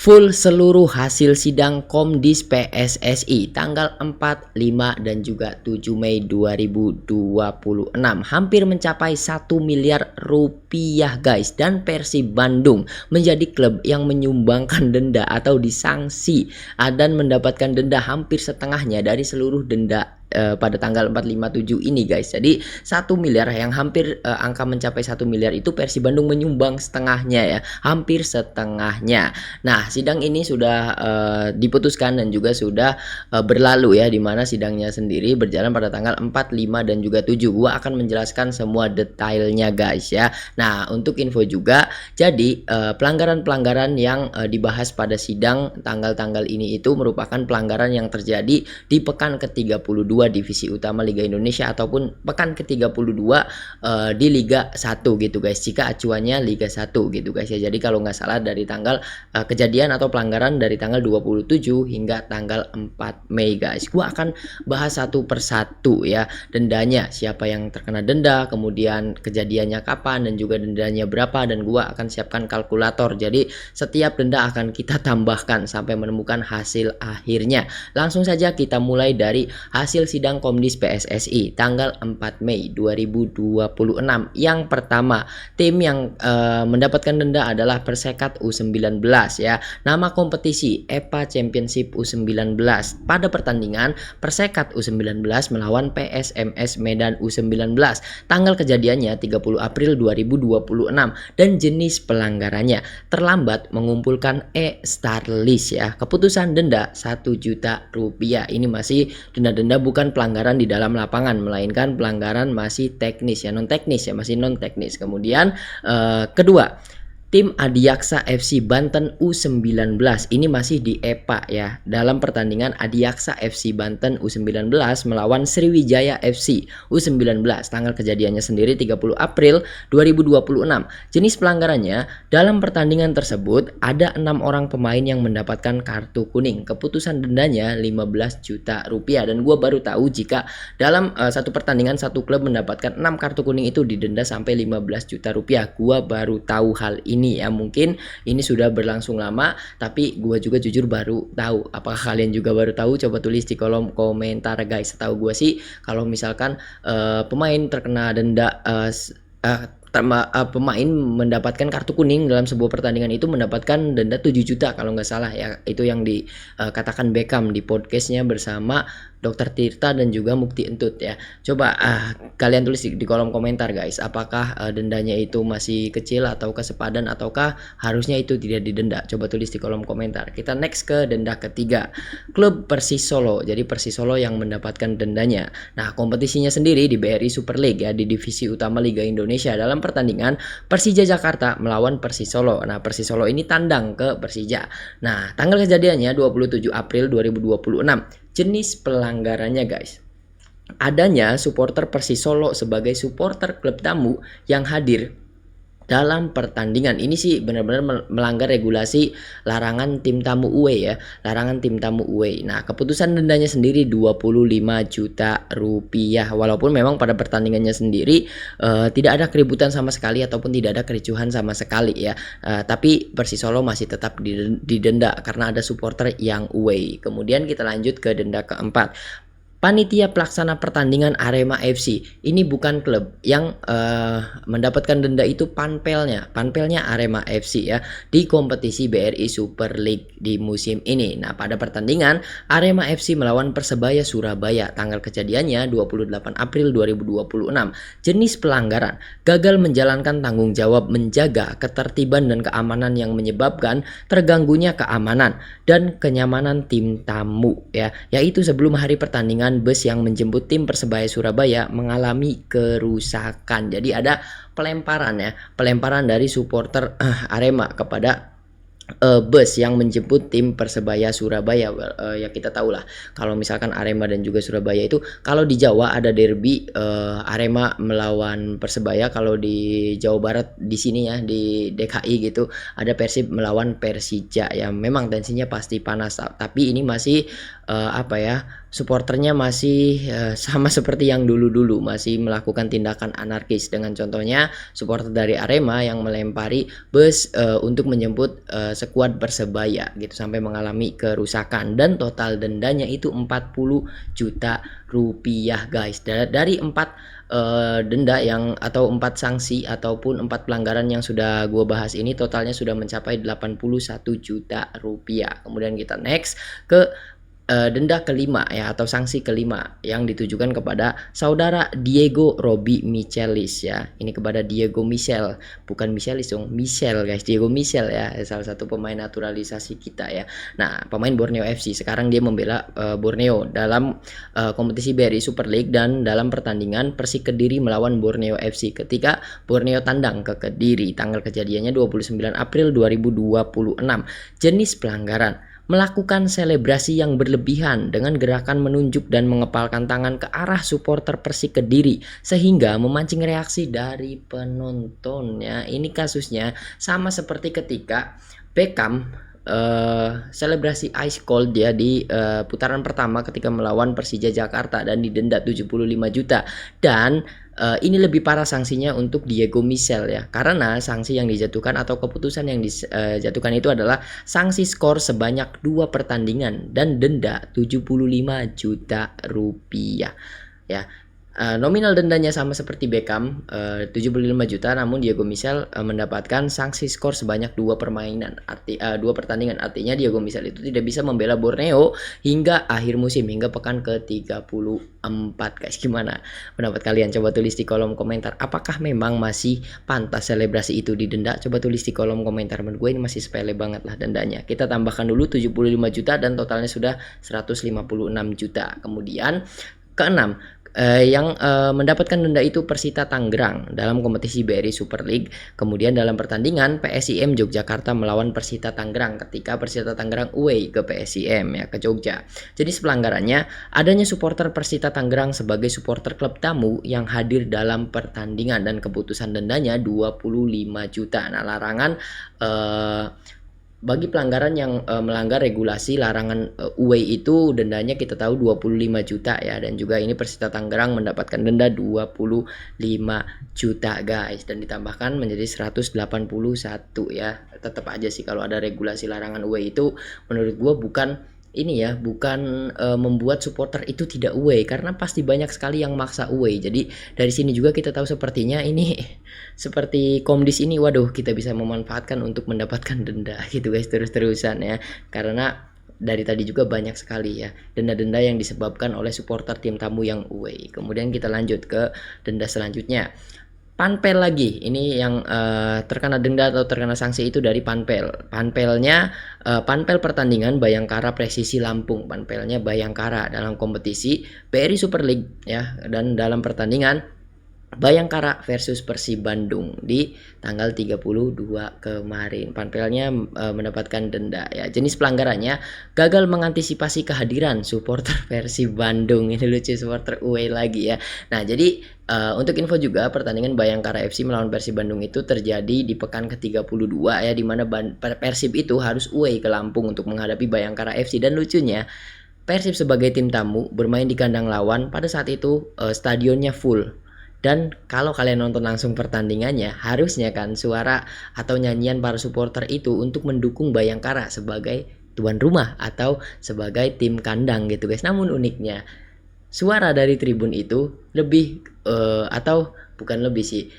full seluruh hasil sidang Komdis PSSI tanggal 4, 5, dan juga 7 Mei 2026 hampir mencapai 1 miliar rupiah guys, dan Persib Bandung menjadi klub yang menyumbangkan denda atau disanksi dan mendapatkan denda hampir setengahnya dari seluruh denda pada tanggal 4, 5, 7 ini guys. Jadi 1 miliar yang hampir angka mencapai 1 miliar itu Persib Bandung menyumbang setengahnya ya, hampir setengahnya. Nah, sidang ini sudah diputuskan dan juga sudah berlalu ya, dimana sidangnya sendiri berjalan pada tanggal 4, 5, dan juga 7. Gua akan menjelaskan semua detailnya guys ya. Nah, untuk info juga, jadi pelanggaran-pelanggaran yang dibahas pada sidang tanggal-tanggal ini itu merupakan pelanggaran yang terjadi di pekan ke-32 divisi utama Liga Indonesia ataupun pekan ke-32 di Liga 1 gitu guys, jika acuannya Liga 1 gitu guys ya. Jadi kalau nggak salah dari tanggal kejadian atau pelanggaran dari tanggal 27 hingga tanggal 4 Mei guys. Gua akan bahas satu persatu ya, dendanya, siapa yang terkena denda, kemudian kejadiannya kapan, dan juga dendanya berapa, dan gua akan siapkan kalkulator. Jadi setiap denda akan kita tambahkan sampai menemukan hasil akhirnya. Langsung saja kita mulai dari hasil sidang Komdis PSSI tanggal 4 Mei 2026. Yang pertama, tim yang mendapatkan denda adalah Persekat U19 ya. Nama kompetisi EPA Championship U19. Pada pertandingan Persekat U19 melawan PSMS Medan U19. Tanggal kejadiannya 30 April 2026 dan jenis pelanggarannya terlambat mengumpulkan e-Starlist ya. Keputusan denda 1 juta rupiah. Ini masih denda-denda, bukan pelanggaran di dalam lapangan, melainkan pelanggaran masih teknis ya, non teknis ya, masih non teknis. Kemudian kedua, tim Adiaksa FC Banten U19 ini masih di EPA ya. Dalam pertandingan Adiaksa FC Banten U19 melawan Sriwijaya FC U19. Tanggal kejadiannya sendiri 30 April 2026. Jenis pelanggarannya, dalam pertandingan tersebut ada 6 orang pemain yang mendapatkan kartu kuning. Keputusan dendanya 15 juta rupiah. Dan gue baru tahu jika dalam satu pertandingan satu klub mendapatkan 6 kartu kuning itu didenda sampai 15 juta rupiah. Gue baru tahu hal ini ya. Mungkin ini sudah berlangsung lama, tapi gue juga jujur baru tahu. Apakah kalian juga baru tahu? Coba tulis di kolom komentar guys. Setahu gue sih kalau misalkan pemain terkena denda pemain mendapatkan kartu kuning dalam sebuah pertandingan itu mendapatkan denda 7 juta kalau nggak salah ya. Itu yang dikatakan Beckham di podcastnya bersama Dr. Tirta dan juga Mukti Entut ya. Coba kalian tulis di kolom komentar guys, apakah dendanya itu masih kecil ataukah sepadan ataukah harusnya itu tidak didenda. Coba tulis di kolom komentar. Kita next ke denda ketiga, klub Persis Solo. Jadi Persis Solo yang mendapatkan dendanya. Nah, kompetisinya sendiri di BRI Super League ya, di divisi utama Liga Indonesia. Dalam pertandingan Persija Jakarta melawan Persis Solo. Nah, Persis Solo ini tandang ke Persija. Nah, tanggal kejadiannya 27 April 2026. Jenis pelanggarannya guys, adanya supporter Persis Solo sebagai supporter klub tamu yang hadir dalam pertandingan. Ini sih benar-benar melanggar regulasi larangan tim tamu away ya, larangan tim tamu away. Nah, keputusan dendanya sendiri 25 juta rupiah. Walaupun memang pada pertandingannya sendiri tidak ada keributan sama sekali ataupun tidak ada kericuhan sama sekali ya, tapi Persis Solo masih tetap didenda karena ada supporter yang away. Kemudian kita lanjut ke denda keempat, panitia pelaksana pertandingan Arema FC. Ini bukan klub yang mendapatkan denda, itu panpelnya Arema FC ya, di kompetisi BRI Super League di musim ini. Nah, pada pertandingan Arema FC melawan Persebaya Surabaya, tanggal kejadiannya 28 April 2026. Jenis pelanggaran, gagal menjalankan tanggung jawab menjaga ketertiban dan keamanan yang menyebabkan terganggunya keamanan dan kenyamanan tim tamu ya, yaitu sebelum hari pertandingan bus yang menjemput tim Persebaya Surabaya mengalami kerusakan. Jadi ada pelemparan ya, pelemparan dari supporter Arema kepada bus yang menjemput tim Persebaya Surabaya. Ya kita tahu lah kalau misalkan Arema dan juga Surabaya itu, kalau di Jawa ada derby Arema melawan Persebaya, kalau di Jawa Barat di sini ya di DKI gitu ada Persib melawan Persija ya. Memang tensinya pasti panas, tapi ini masih supporternya masih sama seperti yang dulu-dulu, masih melakukan tindakan anarkis, dengan contohnya supporter dari Arema yang melempari bus untuk menjemput skuad Persebaya gitu sampai mengalami kerusakan, dan total dendanya itu 40 juta rupiah guys. Dari 4 denda yang atau 4 sanksi ataupun 4 pelanggaran yang sudah gue bahas ini, totalnya sudah mencapai 81 juta rupiah. Kemudian kita next ke denda kelima ya, atau sanksi kelima yang ditujukan kepada saudara Diego Robi Michelis ya. Ini kepada Diego Michel, bukan Michelis dong, Michel guys, Diego Michel ya, salah satu pemain naturalisasi kita ya. Nah, pemain Borneo FC, sekarang dia membela Borneo dalam kompetisi BRI Super League dan dalam pertandingan Persik Kediri melawan Borneo FC ketika Borneo tandang ke Kediri. Tanggal kejadiannya 29 April 2026. Jenis pelanggaran: melakukan selebrasi yang berlebihan dengan gerakan menunjuk dan mengepalkan tangan ke arah supporter Persik Kediri sehingga memancing reaksi dari penontonnya. Ini kasusnya sama seperti ketika Beckham selebrasi ice cold ya di putaran pertama ketika melawan Persija Jakarta dan didenda 75 juta. Dan ini lebih parah sanksinya untuk Diego Michel ya, karena sanksi yang dijatuhkan atau keputusan yang dijatuhkan itu adalah sanksi skor sebanyak 2 pertandingan dan denda 75 juta rupiah ya. Nominal dendanya sama seperti Beckham, 75 juta, namun Diego Michel mendapatkan sanksi skor sebanyak 2 permainan, 2 pertandingan. Artinya Diego Michel itu tidak bisa membela Borneo hingga akhir musim, hingga pekan ke-34 guys. Gimana pendapat kalian? Coba tulis di kolom komentar. Apakah memang masih pantas selebrasi itu didenda? Coba tulis di kolom komentar. Menurut gue ini masih sepele banget lah dendanya. Kita tambahkan dulu 75 juta dan totalnya sudah 156 juta. Kemudian keenam, yang mendapatkan denda itu Persita Tangerang dalam kompetisi BRI Super League. Kemudian dalam pertandingan PSIM Yogyakarta melawan Persita Tangerang ketika Persita Tangerang away ke PSIM ya, ke Jogja. Jadi pelanggarannya adanya supporter Persita Tangerang sebagai supporter klub tamu yang hadir dalam pertandingan dan keputusan dendanya 25 juta. Nah, larangan bagi pelanggaran yang melanggar regulasi larangan away itu dendanya kita tahu 25 juta ya, dan juga ini Persita Tangerang mendapatkan denda 25 juta guys, dan ditambahkan menjadi 181 ya. Tetap aja sih kalau ada regulasi larangan away itu menurut gua bukan ini ya, bukan membuat supporter itu tidak away, karena pasti banyak sekali yang maksa away. Jadi dari sini juga kita tahu sepertinya ini seperti Komdis ini, waduh, kita bisa memanfaatkan untuk mendapatkan denda gitu guys, terus-terusan ya, karena dari tadi juga banyak sekali ya denda-denda yang disebabkan oleh supporter tim tamu yang away. Kemudian kita lanjut ke denda selanjutnya. Panpel lagi, ini yang terkena denda atau terkena sanksi itu dari Panpel. Panpelnya Panpel pertandingan Bayangkara Presisi Lampung. Panpelnya Bayangkara dalam kompetisi BRI Super League ya, dan dalam pertandingan Bayangkara versus Persib Bandung di tanggal 32 kemarin. Panpelnya mendapatkan denda ya. Jenis pelanggarannya gagal mengantisipasi kehadiran supporter Persib Bandung. Ini lucu, supporter away lagi ya. Nah, jadi untuk info juga, pertandingan Bayangkara FC melawan Persib Bandung itu terjadi di pekan ke-32 ya, di mana Persib itu harus away ke Lampung untuk menghadapi Bayangkara FC. Dan lucunya Persib sebagai tim tamu bermain di kandang lawan. Pada saat itu stadionnya full. Dan kalau kalian nonton langsung pertandingannya, harusnya kan suara atau nyanyian para supporter itu untuk mendukung Bayangkara sebagai tuan rumah atau sebagai tim kandang gitu guys. Namun uniknya suara dari tribun itu lebih atau bukan lebih sih,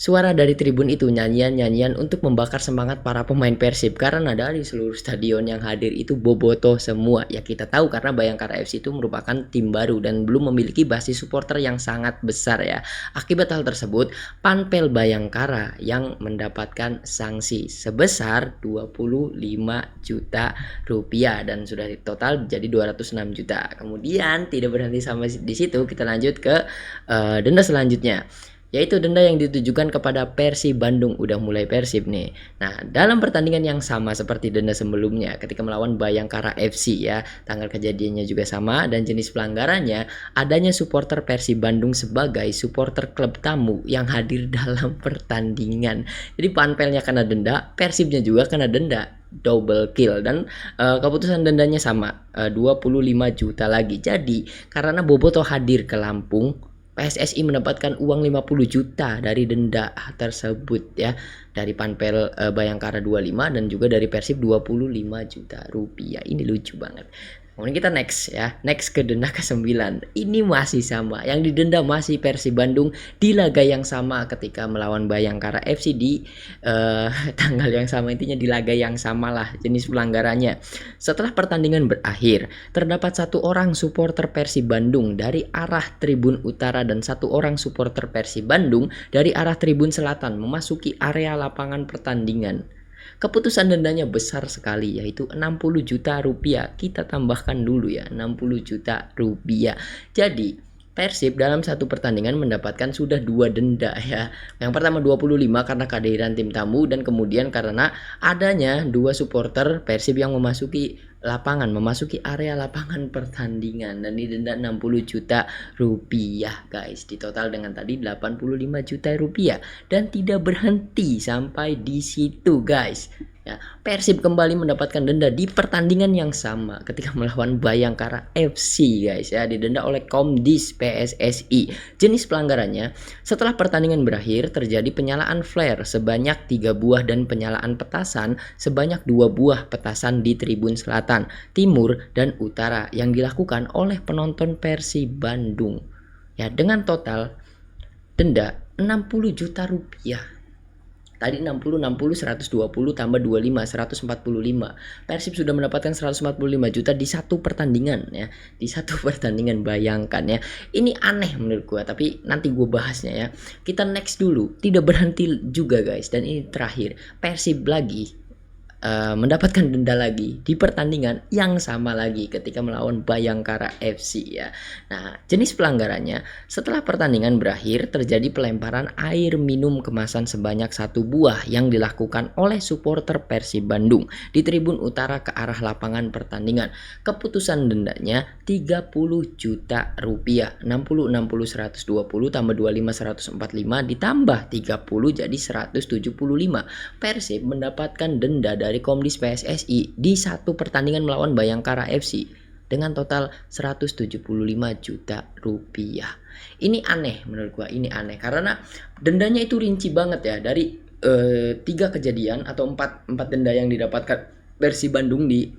suara dari tribun itu nyanyian-nyanyian untuk membakar semangat para pemain Persib, karena dari seluruh stadion yang hadir itu bobotoh semua. Ya kita tahu karena Bayangkara FC itu merupakan tim baru dan belum memiliki basis supporter yang sangat besar ya. Akibat hal tersebut, Panpel Bayangkara yang mendapatkan sanksi sebesar 25 juta rupiah dan sudah total jadi 206 juta. Kemudian tidak berhenti sampai di situ, kita lanjut ke denda selanjutnya, yaitu denda yang ditujukan kepada Persib Bandung. Udah mulai Persib nih. Nah, dalam pertandingan yang sama seperti denda sebelumnya ketika melawan Bayangkara FC ya, tanggal kejadiannya juga sama dan jenis pelanggarannya adanya supporter Persib Bandung sebagai supporter klub tamu yang hadir dalam pertandingan. Jadi Panpelnya kena denda, Persibnya juga kena denda. double kill. Dan keputusan dendanya sama 25 juta lagi. Jadi karena Boboto hadir ke Lampung, PSSI mendapatkan uang 50 juta dari denda tersebut ya, dari Panpel Bayangkara 25 dan juga dari Persib 25 juta rupiah. Ini lucu banget. Kemudian kita next ke denda ke-9. Ini masih sama, yang didenda masih Persib Bandung di laga yang sama ketika melawan Bayangkara FC di tanggal yang sama, intinya di laga yang sama lah jenis pelanggarannya. Setelah pertandingan berakhir, terdapat 1 orang supporter Persib Bandung dari arah tribun utara dan 1 orang supporter Persib Bandung dari arah tribun selatan memasuki area lapangan pertandingan. Keputusan dendanya besar sekali, yaitu 60 juta rupiah. Kita tambahkan dulu ya, 60 juta rupiah. Jadi Persib dalam satu pertandingan mendapatkan sudah 2 denda ya. Yang pertama 25 karena kehadiran tim tamu, dan kemudian karena adanya 2 supporter Persib yang memasuki area lapangan pertandingan, dan didenda 60 juta rupiah guys. Di total dengan tadi 85 juta rupiah, dan tidak berhenti sampai di situ guys. Ya, Persib kembali mendapatkan denda di pertandingan yang sama ketika melawan Bayangkara FC guys ya, didenda oleh Komdis PSSI. Jenis pelanggarannya, setelah pertandingan berakhir terjadi penyalaan flare sebanyak 3 buah dan penyalaan petasan sebanyak 2 buah petasan di tribun selatan, timur, dan utara yang dilakukan oleh penonton Persib Bandung. Ya, dengan total denda 60 juta rupiah. Tadi 60, 60, 120 tambah 25, 145. Persib sudah mendapatkan 145 juta di satu pertandingan ya. Di satu pertandingan, bayangkan ya. Ini aneh menurut gua, tapi nanti gua bahasnya ya. Kita next dulu. Tidak berhenti juga guys, dan ini terakhir. Persib lagi mendapatkan denda lagi di pertandingan yang sama lagi ketika melawan Bayangkara FC ya. Nah, jenis pelanggarannya, setelah pertandingan berakhir terjadi pelemparan air minum kemasan sebanyak 1 buah yang dilakukan oleh supporter Persib Bandung di tribun utara ke arah lapangan pertandingan. Keputusan dendanya 30 juta rupiah. 60, 60, 120 tambah 25, 145 ditambah 30 jadi 175. Persib mendapatkan denda dari Komdis PSSI di satu pertandingan melawan Bayangkara FC dengan total 175 juta rupiah. Ini aneh menurut gua, ini aneh karena dendanya itu rinci banget ya, dari 3 kejadian atau 4 denda yang didapatkan Persib Bandung di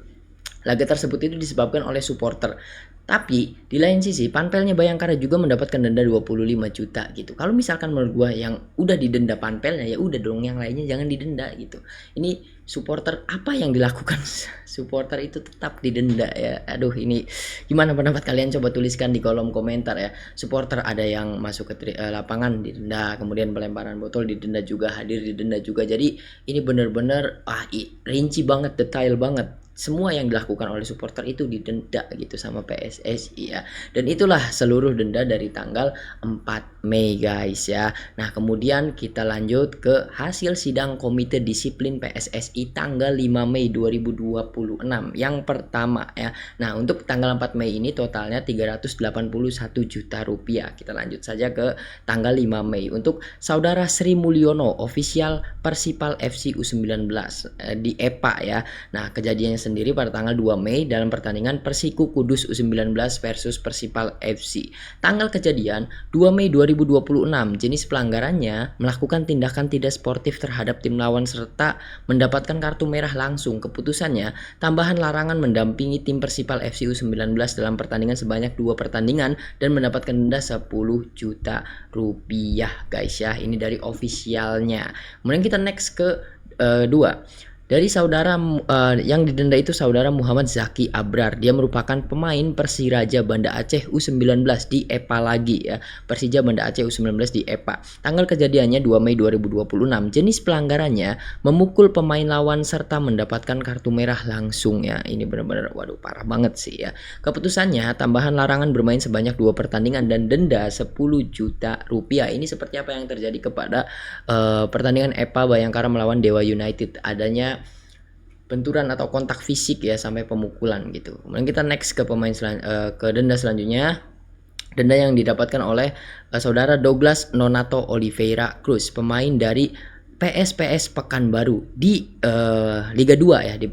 laga tersebut itu disebabkan oleh supporter. Tapi di lain sisi Panpelnya Bayangkara juga mendapatkan denda 25 juta gitu. Kalau misalkan menurut gua yang udah didenda Panpelnya, ya udah dong yang lainnya jangan didenda gitu. Ini supporter, apa yang dilakukan supporter itu tetap didenda ya. Aduh, ini gimana pendapat kalian, coba tuliskan di kolom komentar ya. Supporter ada yang masuk ke lapangan didenda, kemudian pelemparan botol didenda juga, hadir didenda juga. Jadi ini bener-bener rinci banget, detail banget. Semua yang dilakukan oleh supporter itu didenda gitu sama PSSI ya. Dan itulah seluruh denda dari tanggal 4 Mei guys ya. Nah, kemudian kita lanjut ke hasil sidang Komite Disiplin PSSI tanggal 5 Mei 2026 yang pertama ya. Nah, untuk tanggal 4 Mei ini totalnya 381 juta rupiah. Kita lanjut saja ke tanggal 5 Mei. Untuk Saudara Sri Mulyono, ofisial Persipal FC U19 di EPA ya. Nah, kejadiannya sendiri pada tanggal 2 Mei dalam pertandingan Persiku Kudus U19 versus Persipal FC. Tanggal kejadian 2 Mei 2026, jenis pelanggarannya melakukan tindakan tidak sportif terhadap tim lawan serta mendapatkan kartu merah langsung. Keputusannya, tambahan larangan mendampingi tim Persipal FC U19 dalam pertandingan sebanyak 2 pertandingan dan mendapatkan denda 10 juta rupiah guys ya. Ini dari ofisialnya. Kemudian kita next ke 2. Dari saudara yang didenda itu saudara Muhammad Zaki Abrar. Dia merupakan pemain Persiraja Banda Aceh U19 di EPA lagi ya. Persija Banda Aceh U19 di EPA. Tanggal kejadiannya 2 Mei 2026. Jenis pelanggarannya memukul pemain lawan serta mendapatkan kartu merah langsung ya. Ini benar-benar waduh parah banget sih ya. Keputusannya tambahan larangan bermain sebanyak 2 pertandingan dan denda 10 juta rupiah. Ini seperti apa yang terjadi kepada pertandingan EPA Bayangkara melawan Dewa United. Adanya benturan atau kontak fisik ya sampai pemukulan gitu. Kemudian kita next ke ke denda selanjutnya. Denda yang didapatkan oleh saudara Douglas Nonato Oliveira Cruz, pemain dari PSPS Pekanbaru di Liga 2 ya, di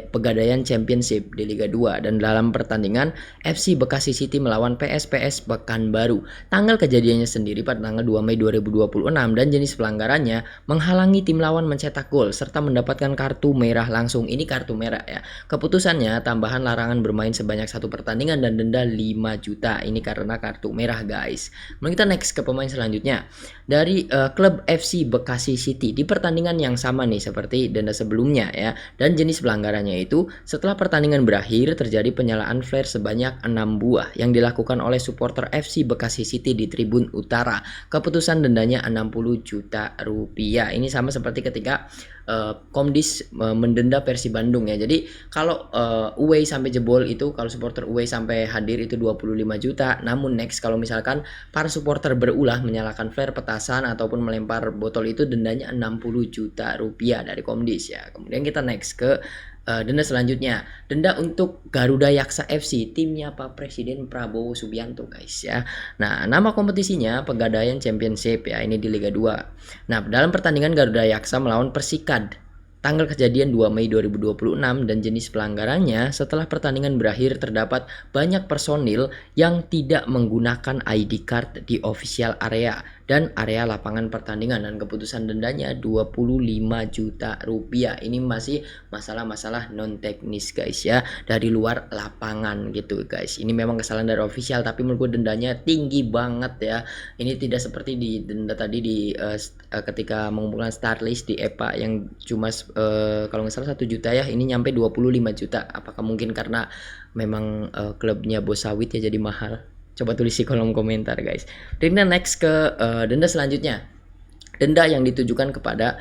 Pegadaian Championship di Liga 2, dan dalam pertandingan FC Bekasi City melawan PSPS Pekanbaru. Tanggal kejadiannya sendiri pada tanggal 2 Mei 2026 dan jenis pelanggarannya menghalangi tim lawan mencetak gol serta mendapatkan kartu merah langsung. Ini kartu merah ya. Keputusannya tambahan larangan bermain sebanyak 1 pertandingan dan denda 5 juta. Ini karena kartu merah guys. Kemudian kita next ke pemain selanjutnya dari klub FC Bekasi City. Di pertandingan yang sama nih seperti denda sebelumnya ya, dan jenis pelanggarannya itu setelah pertandingan berakhir terjadi penyalaan flare sebanyak 6 buah yang dilakukan oleh supporter FC Bekasi City di tribun utara. Keputusan dendanya 60 juta rupiah. Ini sama seperti ketika Komdis mendenda Persib Bandung ya. Jadi kalau away sampai jebol itu, kalau supporter away sampai hadir itu 25 juta. Namun next kalau misalkan para supporter berulah menyalakan flare, petasan ataupun melempar botol itu dendanya 60 juta rupiah dari Komdis ya. Kemudian kita next ke denda selanjutnya, denda untuk Garuda Yaksa FC, timnya Pak Presiden Prabowo Subianto guys ya. Nah, nama kompetisinya Pegadaian Championship ya, ini di Liga 2. Nah, dalam pertandingan Garuda Yaksa melawan Persikad, tanggal kejadian 2 Mei 2026 dan jenis pelanggarannya setelah pertandingan berakhir terdapat banyak personil yang tidak menggunakan ID card di official area dan area lapangan pertandingan, dan keputusan dendanya 25 juta rupiah. Ini masih masalah-masalah non teknis guys ya, dari luar lapangan gitu guys. Ini memang kesalahan dari official tapi menurut gue dendanya tinggi banget ya. Ini tidak seperti di denda tadi di ketika mengumpulkan start list di EPA yang cuma kalau nggak salah 1 juta ya, ini nyampe 25 juta. Apakah mungkin karena memang klubnya bos sawit ya jadi mahal? Coba tulis di kolom komentar guys. Dan next ke denda selanjutnya, denda yang ditujukan kepada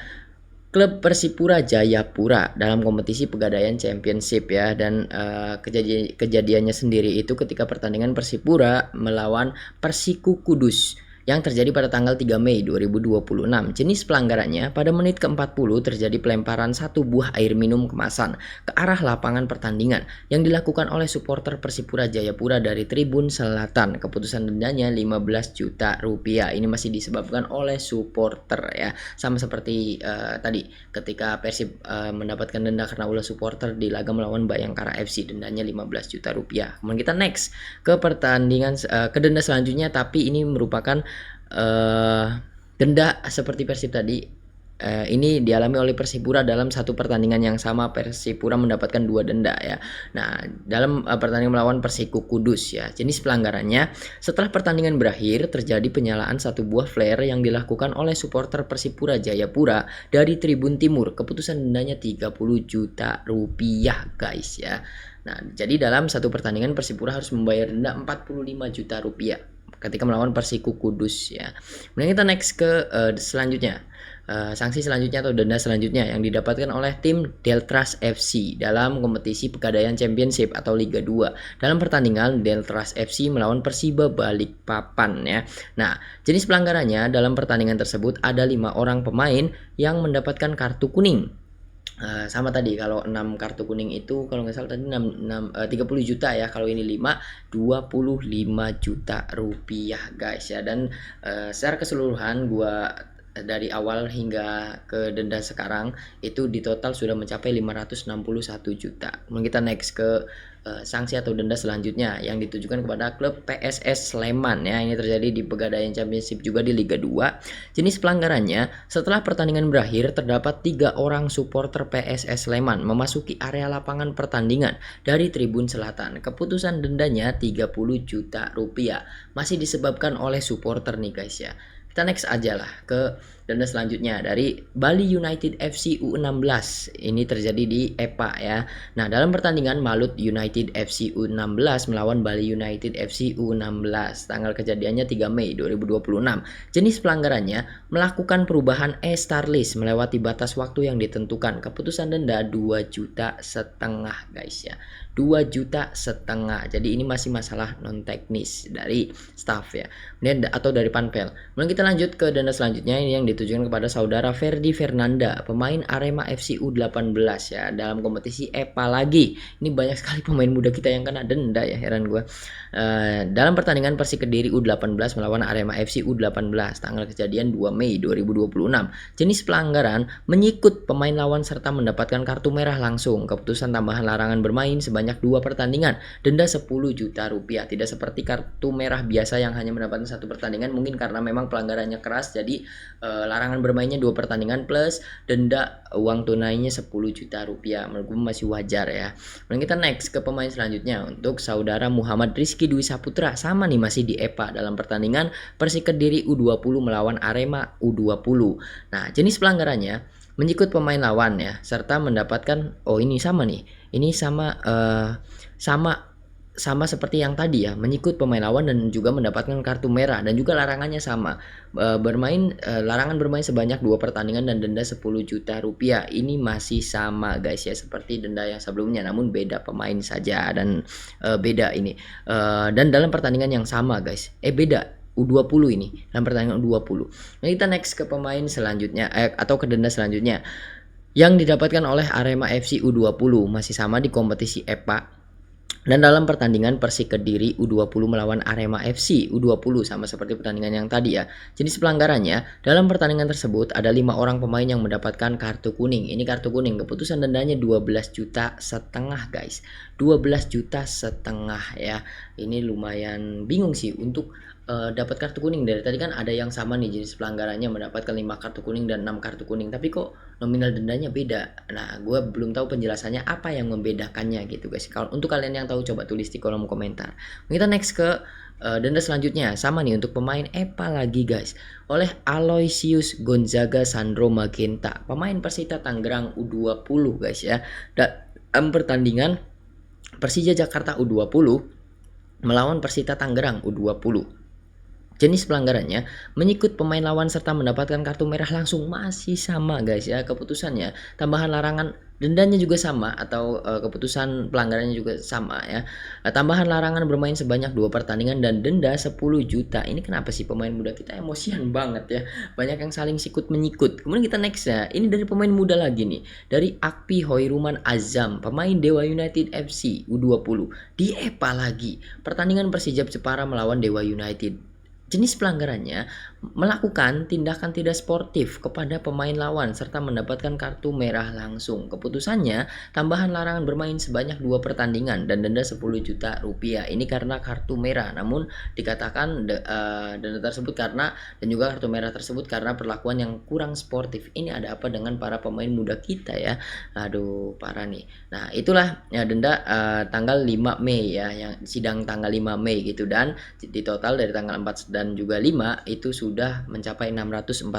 klub Persipura Jayapura dalam kompetisi Pegadaian Championship ya, dan kejadiannya sendiri itu ketika pertandingan Persipura melawan Persiku Kudus yang terjadi pada tanggal 3 Mei 2026. Jenis pelanggarannya pada menit ke-40 terjadi pelemparan 1 buah air minum kemasan ke arah lapangan pertandingan yang dilakukan oleh supporter Persipura Jayapura dari Tribun Selatan. Keputusan dendanya 15 juta rupiah. Ini masih disebabkan oleh supporter ya. Sama seperti tadi ketika Persib mendapatkan denda karena ulah supporter di laga melawan Bayangkara FC, dendanya 15 juta rupiah. Kemudian kita next ke pertandingan ke denda selanjutnya, tapi ini merupakan denda seperti Persib tadi. Ini dialami oleh Persipura dalam satu pertandingan yang sama. Persipura mendapatkan 2 denda ya. Nah, dalam pertandingan melawan Persiku Kudus ya, jenis pelanggarannya setelah pertandingan berakhir terjadi penyalaan 1 buah flare yang dilakukan oleh supporter Persipura Jayapura dari Tribun Timur. Keputusan dendanya 30 juta rupiah guys ya. Nah, jadi dalam satu pertandingan Persipura harus membayar denda 45 juta rupiah ketika melawan Persiku Kudus ya. Kemudian kita next ke selanjutnya, sanksi selanjutnya atau denda selanjutnya yang didapatkan oleh tim Deltras FC dalam kompetisi Pegadaian Championship atau Liga 2 dalam pertandingan Deltras FC melawan Persiba Balikpapan ya. Nah, jenis pelanggarannya dalam pertandingan tersebut ada 5 orang pemain yang mendapatkan kartu kuning. Sama tadi, kalau 6 kartu kuning itu kalau nggak salah tadi 30 juta ya, kalau ini 5 25 juta rupiah guys ya. Dan secara keseluruhan gua dari awal hingga ke denda sekarang itu di total sudah mencapai 561 juta. Kemudian kita next ke sanksi atau denda selanjutnya yang ditujukan kepada klub PSS Sleman ya. Ini terjadi di Pegadaian Championship juga di Liga 2. Jenis pelanggarannya setelah pertandingan berakhir terdapat 3 orang supporter PSS Sleman memasuki area lapangan pertandingan dari Tribun Selatan. Keputusan dendanya 30 juta rupiah. Masih disebabkan oleh supporter nih guys ya. Kita next aja lah ke denda selanjutnya dari Bali United FC U16. Ini terjadi di EPA ya. Nah, dalam pertandingan Malut United FC U16 melawan Bali United FC U16, tanggal kejadiannya 3 Mei 2026. Jenis pelanggarannya melakukan perubahan e-star list melewati batas waktu yang ditentukan. Keputusan denda 2,5 juta guys ya. 2,5 juta. Jadi ini masih masalah non teknis dari staff ya. Kemudian atau dari Panpel. Kemudian kita lanjut ke denda selanjutnya, ini yang ditujukan kepada saudara Ferdi Fernanda, pemain Arema FC U18 ya, dalam kompetisi EPA lagi. Ini banyak sekali pemain muda kita yang kena denda ya, heran gue. Dalam pertandingan Persik Kediri U18 melawan Arema FC U18, tanggal kejadian 2 Mei 2026. Jenis pelanggaran menyikut pemain lawan serta mendapatkan kartu merah langsung. Keputusan tambahan larangan bermain sebanyak 2 pertandingan, denda 10 juta rupiah. Tidak seperti kartu merah biasa yang hanya mendapatkan 1 pertandingan, mungkin karena memang pelanggarannya keras, jadi larangan bermainnya 2 pertandingan plus denda uang tunainya 10 juta rupiah. Menurut gue masih wajar ya. Dan kita next ke pemain selanjutnya untuk saudara Muhammad Rizky Dwi Saputra. Sama nih, masih di EPA dalam pertandingan Persik Kediri U20 melawan Arema U20. Nah, jenis pelanggarannya menyikut pemain lawan ya, serta mendapatkan, oh ini sama nih, ini sama seperti yang tadi ya, menyikut pemain lawan dan juga mendapatkan kartu merah, dan juga larangannya sama, larangan bermain sebanyak 2 pertandingan dan denda 10 juta rupiah. Ini masih sama guys ya, seperti denda yang sebelumnya, namun beda pemain saja dan beda ini, dan dalam pertandingan yang sama guys, beda U20 ini, dalam pertandingan U20. Nah, kita next ke pemain selanjutnya atau ke denda selanjutnya yang didapatkan oleh Arema FC U20, masih sama di kompetisi EPA. Dan dalam pertandingan Persik Kediri U20 melawan Arema FC U20, sama seperti pertandingan yang tadi ya. Jenis pelanggarannya, dalam pertandingan tersebut ada 5 orang pemain yang mendapatkan kartu kuning. Ini kartu kuning, keputusan dendanya 12,5 juta guys. 12,5 juta ya. Ini lumayan bingung sih untuk dapat kartu kuning. Dari tadi kan ada yang sama nih jenis pelanggarannya, mendapatkan 5 kartu kuning dan 6 kartu kuning, tapi kok nominal dendanya beda. Nah, gue belum tahu penjelasannya apa yang membedakannya gitu guys. Kalau untuk kalian yang tahu, coba tulis di kolom komentar. Kita next ke denda selanjutnya, sama nih untuk pemain EPA lagi guys, oleh Aloysius Gonzaga Sandro Magenta, pemain Persita Tangerang U20 guys ya. Dalam pertandingan Persija Jakarta U20 melawan Persita Tangerang U20. Jenis pelanggarannya menyikut pemain lawan serta mendapatkan kartu merah langsung, masih sama guys ya keputusannya. Tambahan larangan, dendanya juga sama, atau keputusan pelanggarannya juga sama ya. Tambahan larangan bermain sebanyak 2 pertandingan dan denda 10 juta. Ini kenapa sih pemain muda kita emosian banget ya? Banyak yang saling sikut menyikut. Kemudian kita next ya. Ini dari pemain muda lagi nih. Dari Akpi Hoiruman Azam, pemain Dewa United FC U20 di EPA lagi. Pertandingan Persijap Jepara melawan Dewa United. Jenis pelanggarannya melakukan tindakan tidak sportif kepada pemain lawan serta mendapatkan kartu merah langsung. Keputusannya tambahan larangan bermain sebanyak 2 pertandingan dan denda 10 juta rupiah. Ini karena kartu merah, namun dikatakan denda tersebut karena, dan juga kartu merah tersebut karena perlakuan yang kurang sportif. Ini ada apa dengan para pemain muda kita ya? Aduh, parah nih. Nah, itulah ya denda tanggal 5 Mei ya, yang sidang tanggal 5 Mei gitu, dan di total dari tanggal 4 dan juga 5 itu sudah mencapai 646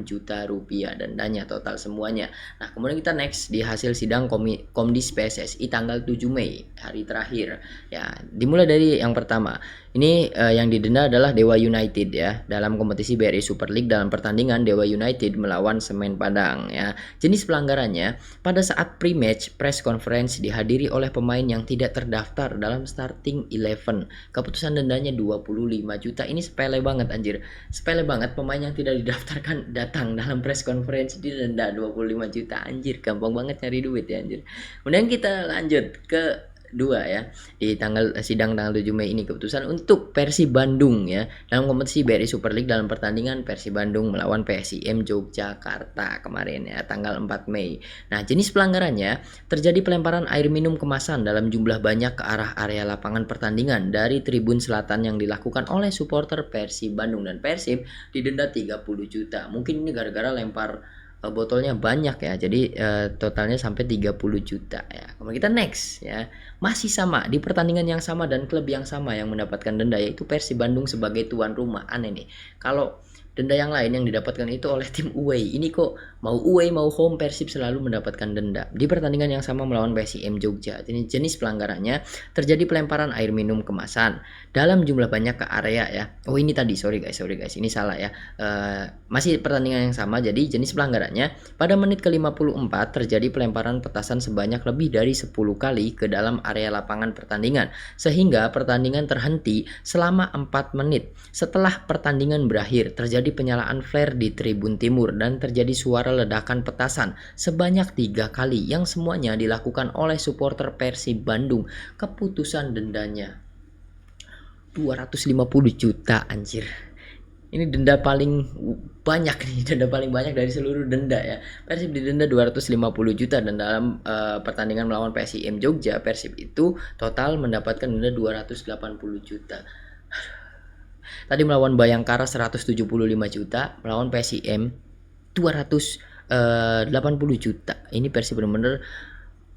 juta rupiah dendanya total semuanya. Nah, kemudian kita next di hasil sidang Komdis PSSI tanggal 7 Mei, hari terakhir ya. Dimulai dari yang pertama. Ini yang didenda adalah Dewa United ya, dalam kompetisi BRI Super League dalam pertandingan Dewa United melawan Semen Padang ya. Jenis pelanggarannya, pada saat pre-match press conference dihadiri oleh pemain yang tidak terdaftar dalam starting 11. Keputusan dendanya 25 juta. Ini sepele banget anjir. Sepele banget, pemain yang tidak didaftarkan datang dalam press conference didenda 25 juta anjir. Gampang banget nyari duit ya anjir. Kemudian kita lanjut ke 2 ya, di sidang tanggal 7 Mei ini, keputusan untuk Persib Bandung ya, dalam kompetisi BRI Super League dalam pertandingan Persib Bandung melawan PSIM Yogyakarta kemarin ya, tanggal 4 Mei. Nah, jenis pelanggarannya terjadi pelemparan air minum kemasan dalam jumlah banyak ke arah area lapangan pertandingan dari tribun selatan yang dilakukan oleh supporter Persib Bandung, dan Persib didenda 30 juta. Mungkin ini gara-gara lempar botolnya banyak ya, jadi totalnya sampai 30 juta ya. Kemudian kita next ya, masih sama di pertandingan yang sama dan klub yang sama yang mendapatkan denda, yaitu Persib Bandung sebagai tuan rumah. Aneh nih, kalau denda yang lain yang didapatkan itu oleh tim away, ini kok mau away mau home Persib selalu mendapatkan denda. Di pertandingan yang sama melawan PSIM Jogja, jenis pelanggarannya terjadi pelemparan air minum kemasan dalam jumlah banyak ke area ya. Oh ini tadi, sorry guys, ini salah ya. Masih pertandingan yang sama, jadi jenis pelanggarannya pada menit ke-54 terjadi pelemparan petasan sebanyak lebih dari 10 kali ke dalam area lapangan pertandingan, sehingga pertandingan terhenti selama 4 menit. Setelah pertandingan berakhir, terjadi terjadi penyalaan flare di tribun timur dan terjadi suara ledakan petasan sebanyak 3 kali yang semuanya dilakukan oleh supporter Persib Bandung. Keputusan dendanya 250 juta anjir. Ini denda paling banyak nih, denda paling banyak dari seluruh denda ya. Persib didenda 250 juta dan dalam pertandingan melawan PSIM Jogja, Persib itu total mendapatkan denda 280 juta. Tadi melawan Bayangkara 175 juta, melawan PSIM 280 juta. Ini Persib benar-benar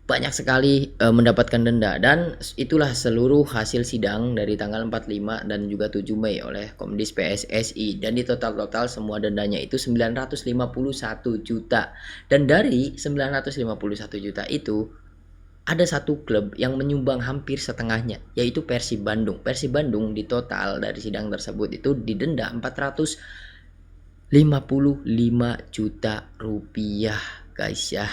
banyak sekali mendapatkan denda, dan itulah seluruh hasil sidang dari tanggal 45 dan juga 7 Mei oleh Komdis PSSI, dan di total semua dendanya itu 951 juta. Dan dari 951 juta itu ada satu klub yang menyumbang hampir setengahnya, yaitu Persib Bandung. Persib Bandung di total dari sidang tersebut itu didenda 455 juta rupiah guys ya.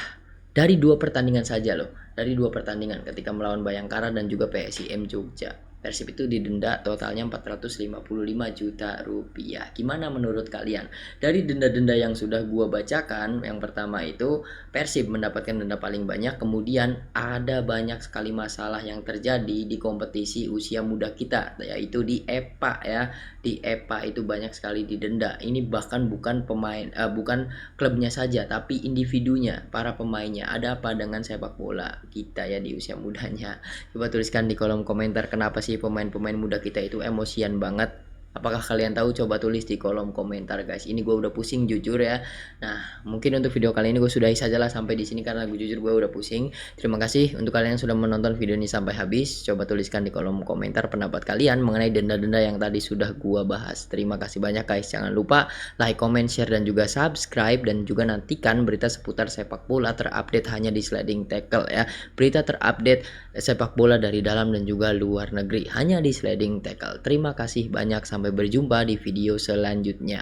Dari 2 pertandingan saja loh. Dari 2 pertandingan ketika melawan Bayangkara dan juga PSIM Jogja. Persib itu didenda totalnya 455 juta rupiah. Gimana menurut kalian? Dari denda-denda yang sudah gua bacakan, yang pertama itu Persib mendapatkan denda paling banyak. Kemudian ada banyak sekali masalah yang terjadi di kompetisi usia muda kita, yaitu di EPA ya. Di EPA itu banyak sekali didenda. Ini bahkan bukan pemain, bukan klubnya saja, tapi individunya, para pemainnya. Ada apa dengan sepak bola kita ya di usia mudanya? Coba tuliskan di kolom komentar kenapa sih pemain-pemain muda kita itu emosian banget. Apakah kalian tahu? Coba tulis di kolom komentar guys. Ini gue udah pusing jujur ya. Nah, mungkin untuk video kali ini gue sudahi sajalah sampai di sini karena gue jujur gue udah pusing. Terima kasih untuk kalian yang sudah menonton video ini sampai habis. Coba tuliskan di kolom komentar pendapat kalian mengenai denda-denda yang tadi sudah gue bahas. Terima kasih banyak guys. Jangan lupa like, comment, share, dan juga subscribe, dan juga nantikan berita seputar sepak bola terupdate hanya di Sliding Tackle ya. Berita terupdate sepak bola dari dalam dan juga luar negeri hanya di Sliding Tackle. Terima kasih banyak, sampai berjumpa di video selanjutnya.